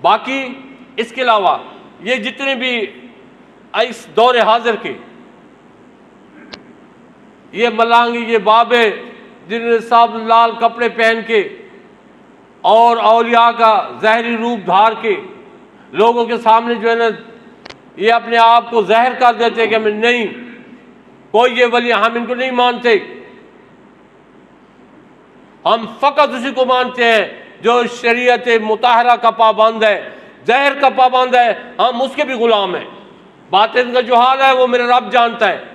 बाकी इसके अलावा ये जितने भी इस दौर हाजिर के ये मलांगी, ये बाबे जिन्होंने साहब लाल कपड़े पहन के और औलिया का जहरी रूप धार के लोगों के सामने जो है ना ये अपने आप को जहर कर देते कि हमें नहीं कोई ये वली, हम इनको नहीं मानते, हम फकत उसी को मानते हैं जो शरीयत मुताहरा का पाबंद है, जहर का पाबंद है, हम उसके भी गुलाम हैं। बातिन का जो हाल है वो मेरा रब जानता है।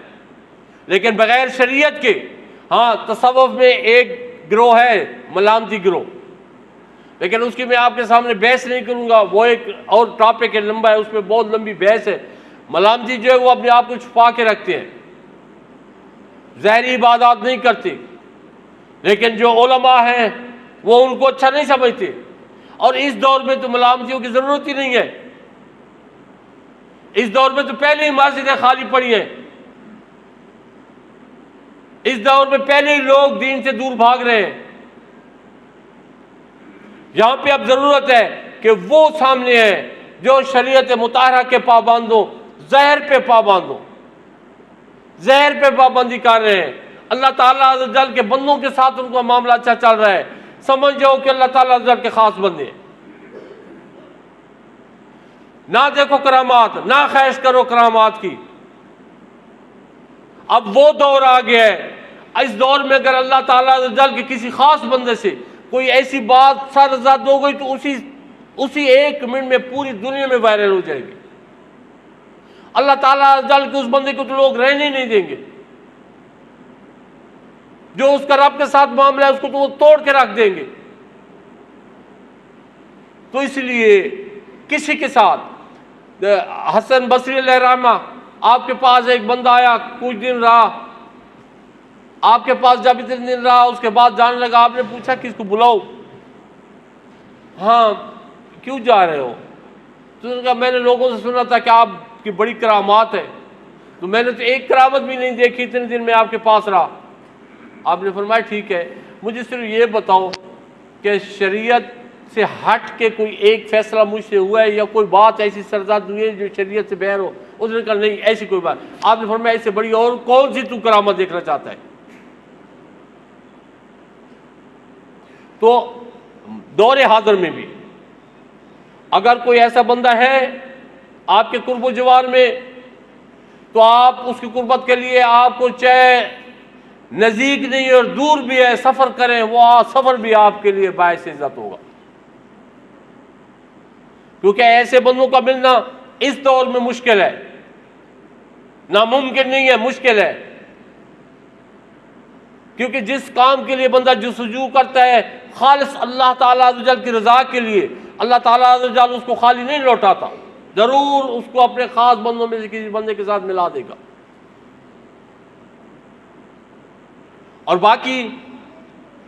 लेकिन बगैर शरीयत के हाँ तसव्वुफ में एक गिरोह है मलामती गिरोह, लेकिन उसकी मैं आपके सामने बहस नहीं करूंगा, वो एक और टॉपिक है, लंबा है, उसमें बहुत लंबी बहस है। मलामती जो है वो अपने आप को छुपा के रखते हैं, ज़ाहिरी इबादत नहीं करते, लेकिन जो उलमा हैं वो उनको अच्छा नहीं समझते। और इस दौर में तो मलामतियों की ज़रूरत ही नहीं है, इस दौर में तो पहले ही मस्जिदें खाली पड़ी हैं, इस दौर में पहले ही लोग दीन से दूर भाग रहे हैं। यहां पे अब जरूरत है कि वो सामने है जो शरीयत मुताहरा के पाबंद हो, जहर पे पाबंद हो, जहर पे पाबंदी कर रहे हैं। अल्लाह ताला अज़्ज़ वजल के बंदों के साथ उनका मामला अच्छा चल रहा है, समझ जाओ कि अल्लाह ताला अज़्ज़ वजल के खास बंदे हैं। ना देखो करामात, ना ख्वाहिश करो करामात की। अब वो दौर आ गया है, इस दौर में अगर अल्लाह ताला अज़्ज़ वजल के किसी खास बंदे से कोई ऐसी बात सरज़द हो गई तो उसी एक मिनट में पूरी दुनिया में वायरल हो जाएगी। अल्लाह ताला अज़्ज़ वजल के उस बंदे को तो लोग रहने नहीं देंगे, जो उसका रब के साथ मामला है उसको तो वो तोड़ के रख देंगे। तो इसलिए किसी के साथ हसन बसरी रहमा आपके पास एक बंदा आया, कुछ दिन रहा आपके पास, जब इतने दिन रहा उसके बाद जाने लगा, आपने पूछा कि इसको बुलाओ, हाँ क्यों जा रहे हो? तो उसने कहा मैंने लोगों से सुना था कि आपकी बड़ी करामात है, तो मैंने तो एक करामत भी नहीं देखी, इतने दिन में आपके पास रहा। आपने फरमाया ठीक है, मुझे सिर्फ ये बताओ कि शरीयत से हट के कोई एक फैसला मुझसे हुआ है या कोई बात ऐसी सरज़द हुई है जो शरीयत से बहर हो? उसने कहा नहीं ऐसी कोई बात। आपने फरमाया इससे बड़ी और कौन सी तू करामत देखना चाहता है? तो दौरे हाज़िर में भी अगर कोई ऐसा बंदा है आपके कुर्ब जवार में, तो आप उसकी कुर्बत के लिए आपको चाहे नज़दीक नहीं और दूर भी है सफ़र करें, वो सफ़र भी आपके लिए बायस इज़्ज़त होगा, क्योंकि ऐसे बंदों का मिलना इस दौर में मुश्किल है, नामुमकिन नहीं है, मुश्किल है। क्योंकि जिस काम के लिए बंदा जुस्तजू करता है खालिस अल्लाह ताला अज़्ज़ वजल की रज़ा के लिए, अल्लाह ताला अज़्ज़ वजल उसको खाली नहीं लौटाता, ज़रूर उसको अपने ख़ास बंदों में से किसी बंदे के साथ मिला देगा। और बाकी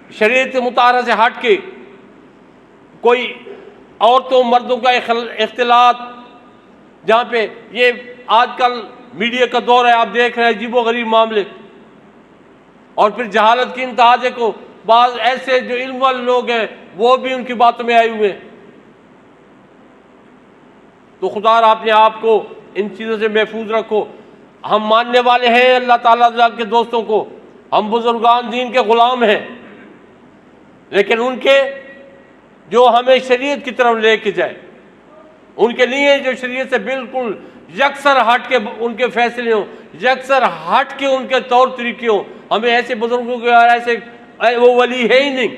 शरीयत मुताहरा से हट के कोई औरतों मर्दों का इख्तिलात, जहाँ पे ये आजकल मीडिया का दौर है, आप देख रहे हैं अजीबो गरीब मामले, और फिर जहालत की इंतहा देखो, बाज़ ऐसे जो इल्म वाले लोग हैं वो भी उनकी बातों में आए हुए हैं। तो खुदा अपने आप को इन चीज़ों से महफूज रखो। हम मानने वाले हैं अल्लाह ताला के दोस्तों को, हम बुजुर्गान दीन के ग़ुलाम हैं, लेकिन उनके जो हमें शरीयत की तरफ लेके जाए, उनके लिए जो शरीयत से बिल्कुल यकसर हट के उनके फैसले हों, यकसर हट के उनके तौर तरीके हों। हमें ऐसे बुजुर्गों के ऐसे वो वली है ही नहीं।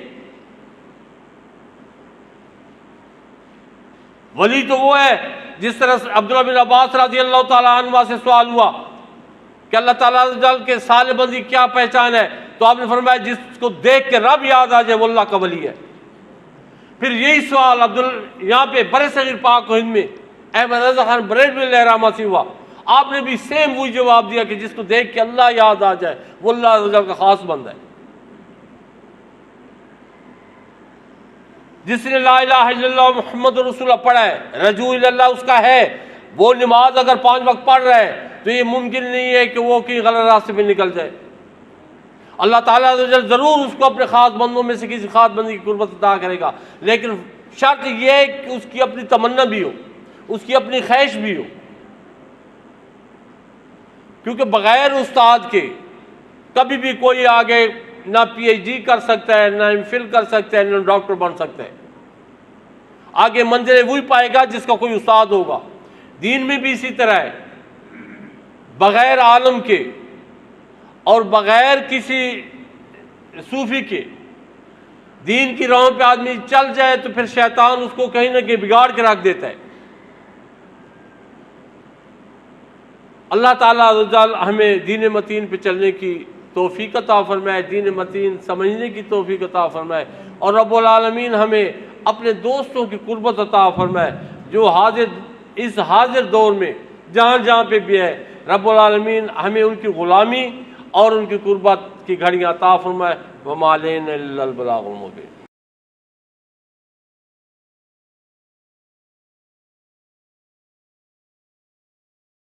वली तो वो है जिस तरह अब्दुल्लाह बिन अब्बास रज़ी अल्लाह ताला अन्हु से सवाल हुआ कि अल्लाह ताला के साले बंदी क्या पहचान है, तो आपने फरमाया जिसको देख के रब याद आ जाए वो अल्लाह का वली है। फिर यही सवाल यहाँ पे बड़े सगीर पाक हिंद में अहमद रज़ा खान बरेलवी से हुआ, आपने भी सेम वही जवाब दिया कि जिसको देख के अल्लाह याद आ जाए वो अल्लाह का खास बंदा है। जिसने ला इलाहा इल्लल्लाह मुहम्मद रसूलुल्लाह पढ़ा है, रजू इल्लल्लाह उसका है, वो नमाज अगर 5 वक्त पढ़ रहा है तो ये मुमकिन नहीं है कि वो कहीं गलत रास्ते में निकल जाए। अल्लाह ताला ज़रूर उसको अपने खास बंदों में से किसी खास बंदे की कुर्बत अता करेगा, लेकिन शर्त यह है कि उसकी अपनी तमन्ना भी हो, उसकी अपनी ख्वाहिश भी हो, क्योंकि बगैर उस्ताद के कभी भी कोई आगे ना पीएचडी कर सकता है, ना एमफिल कर सकता है, ना डॉक्टर बन सकता है। आगे मंजिल वही पाएगा जिसका कोई उस्ताद होगा। दीन में भी इसी तरह है, बगैर आलम के और बगैर किसी सूफी के दीन की राह पे आदमी चल जाए तो फिर शैतान उसको कहीं ना कहीं बिगाड़ के रख देता है। अल्लाह ताला हमें दीन मतीन पे चलने की तौफीक अता फरमाए, दीन मतीन समझने की तौफीक अता फरमाए, और रब्बुल आलमीन हमें अपने दोस्तों की कुर्बत अता फरमाए जो इस हाजिर दौर में जहाँ जहाँ पे भी है। रब्बुल आलमीन हमें उनकी ग़ुलामी और उनकी कुर्बत की घड़ियाँ अता फरमाए। वमा अलैना इल्लल बलागुल मुबीन।